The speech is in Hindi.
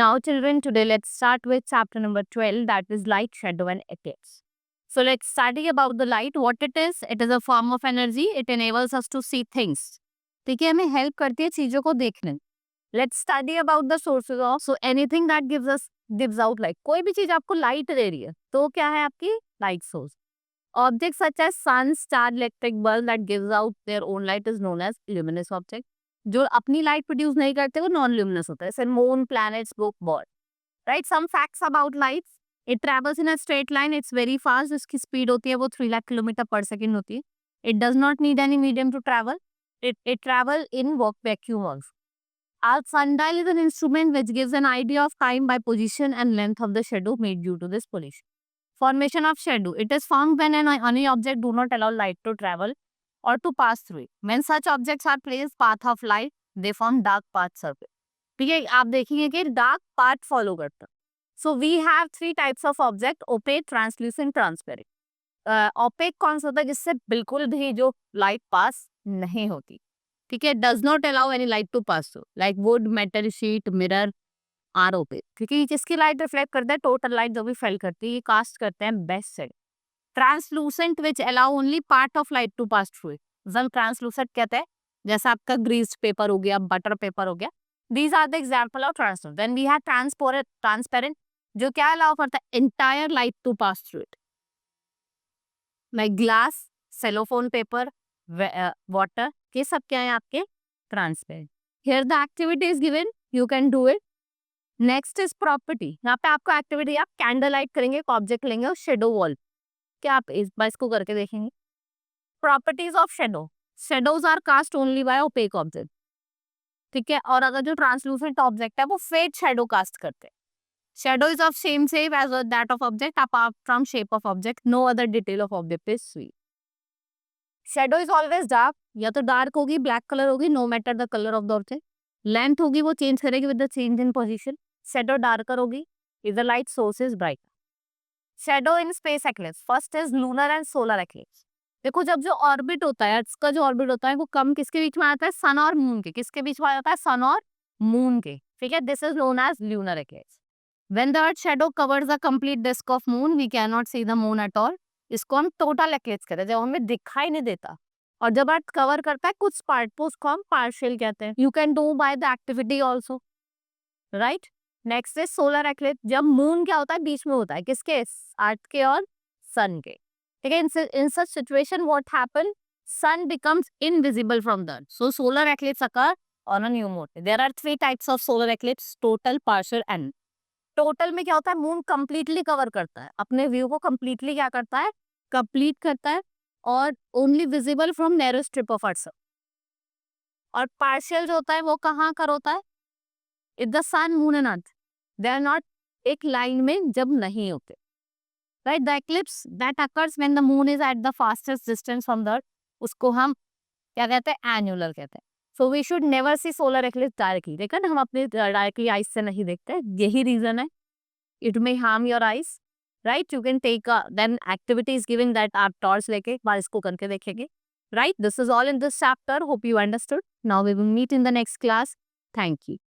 Now, children, today let's start with chapter number 12, that is light, shadow, and eclipse. So, let's study about the light. What it is a form of energy. It enables us to see things. ठीक है, हमें हेल्प करती है चीजों को देखने में. Let's study about the sources of. So, anything that gives out light. कोई भी चीज आपको लाइट दे रही है तो क्या है आपकी light source. Objects such as sun, star, electric bulb that gives out their own light is known as luminous object. जो अपनी लाइट प्रोड्यूस नहीं करते वो नॉन ल्यूमिनस होता है. जैसे moon, planets, book, ball. Right. Some facts about lights. It travels in a straight line. It's very fast. इसकी स्पीड होती है वो 3 लाख किलोमीटर पर सेकंड होती है. It does not need any medium to travel. It travel in vacuum also. Our sundial is an instrument which gives an idea of time by position and length of the shadow made due to this position. Formation of shadow. It is formed when any object do not allow light to travel or to pass through it. When such objects are placed path of light, they form dark path surface. ठीक है, आप देखेंगे कि dark path follow करता. So we have 3 types of object: opaque, translucent, transparent. Opaque कौन सा होता है जिससे बिल्कुल भी जो light pass नहीं होती. ठीक है, does not allow any light to pass through, like wood, metal, sheet, mirror are opaque. ठीक है, जिसकी लाइट रिफ्लेक्ट करता है टोटल लाइट जो भी फेल करती है ये कास्ट करते हैं best side. Translucent which allow only part of light to pass through it. जब ट्रांसलूसेंट कहते हैं जैसा आपका ग्रीस्ड पेपर हो गया, बटर पेपर हो गया. These are the example of translucent. Then we have transparent जो क्या अलाउ करता है entire light to pass through it, like glass, cellophane paper, water. ये सब क्या है आपके transparent. Here the activity is given, you can do it. Next is property. यहाँ पे आपको एक्टिविटी, आप कैंडल लाइट करेंगे, एक ऑब्जेक्ट लेंगे और शेडो वॉल. क्या आप इस बार इसको करके देखेंगे. Properties of shadow. Shadows are cast only by opaque object. ठीक है, और अगर जो ट्रांसलूसेंट ऑब्जेक्ट है वो फेड शेडो कास्ट करते हैं. Shadow is of same shape as that of object apart from shape of object. No other detail of object is sweet. Shadow is always dark. या तो डार्क होगी, ब्लैक कलर होगी, no matter the colour of the object. Length होगी वो चेंज करेगी with the change in position. Shadow darker होगी if the light source is bright. Shadow in space eclipse. First is lunar and solar eclipse. देखो जब जो ऑर्बिट होता है, इसका जो ऑर्बिट होता है वो कम किसके बीच में आता है, सन और मून के. किसके बीच में आता है, सन और मून के. ठीक है, this is known as lunar eclipse. When the earth shadow covers the complete disk of moon, we cannot see the moon at all. इसको हम टोटल eclipse कहते हैं, जब हमें दिखाई नहीं देता. और जब अर्थ कवर करता है कुछ पार्ट को, उसको हम पार्शियल कहते हैं. You can do by the activity also. Right. Next is solar eclipse. जब मून क्या होता है बीच में होता है, किसके, अर्थ के और सन के. ठीक है, in such situation what happen, sun becomes invisible from the earth. So solar eclipse occur on a new moon. There are 3 types of solar eclipse, total, partial and. Total में क्या होता है, मून कंप्लीटली कवर करता है, अपने व्यू को कंप्लीटली क्या करता है, कंप्लीट करता है, और only visible from narrow strip of earth. और पार्शियल जो होता है वो कहाँ कर होता है, if the sun, moon and earth they are not एक लाइन में जब नहीं होते. Right. The eclipse that occurs when the moon is at the fastest distance from the earth, उसको हम क्या कहते हैं, एन्युलर कहते हैं. So we should never see solar eclipse directly. देखा ना, हम अपने डायरेक्टली आइज से नहीं देखते, यही रीजन है. It may harm your eyes. Right. You can take then activity is giving that आप टॉर्च लेके एक बार इसको करके देखेंगे. Right, this is all in this chapter. Hope you understood. Now we will meet in the next class. Thank you.